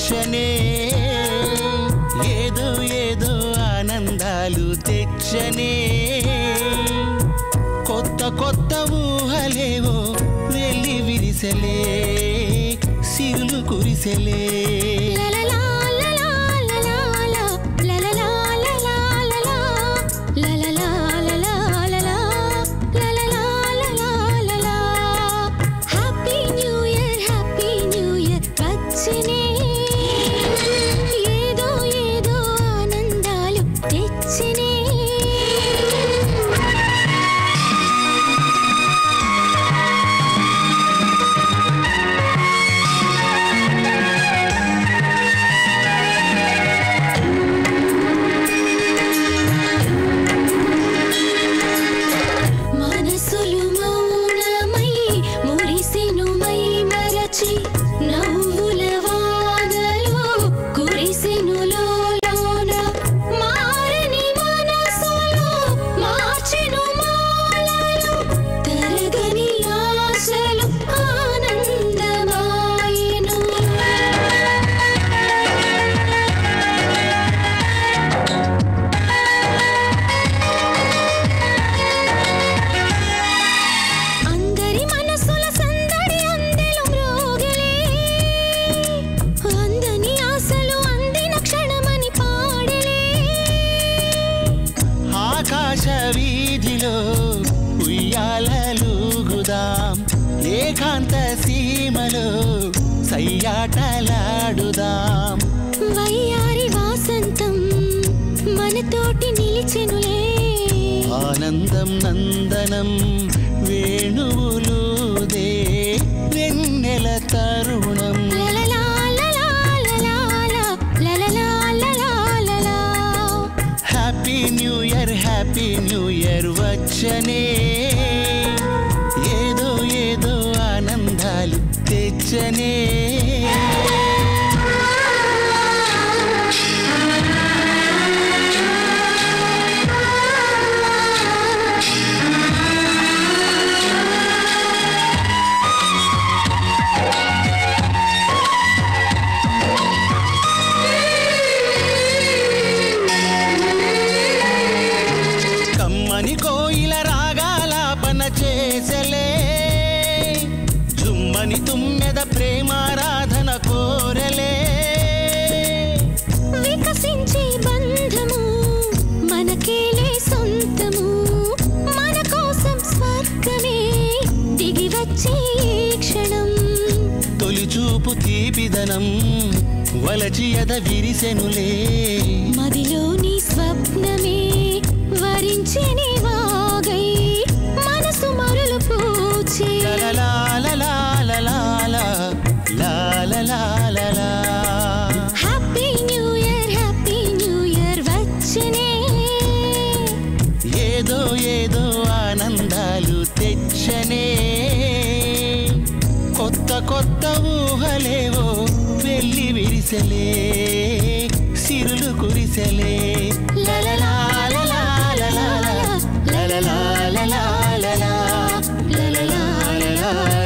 వచ్చనే ఏదో ఏదో ఆనందాలు తెచ్చనే కొత్త కొత్త ఊహలేవో వెళ్ళి విరిసెలే సిరులు కురిసెలే వీధిలో ఉయ్యాలలుగుదాం ఏకాంత సీమలో సయ్యాటలాడుదాం వయ్యారి వాసంతం మనతోటి నిలిచెనులే ఆనందం నందనం వేణువులుదే వెన్నెల తరుణం హ్యాపీ న్యూ ఇయర్ వచ్చనే ఏదో ఏదో ఆనందాలు తెచ్చనే కోయిల రాగాలాపన చేసలే జుమ్మని తుమ్మెద ప్రేమారాధన కోరలే వికసించే బంధము మనకేలే సొంతము మన కోసం స్వర్గమే దిగి వచ్చే క్షణం తొలి చూపు తీపిదనం వలచి ఎద విరిసెనులే మదిలోని స్వప్నమే వరించెని వాగై మనసు మరులు పూచే హ్యాపీ న్యూ ఇయర్ వచ్చనే ఏదో ఏదో ఆనందాలు తెచ్చనే కొత్త కొత్త ఊహలేవో వెళ్ళి విరిసెలే సిరులు కురిసెలే లలలా la la la la la la la la la la la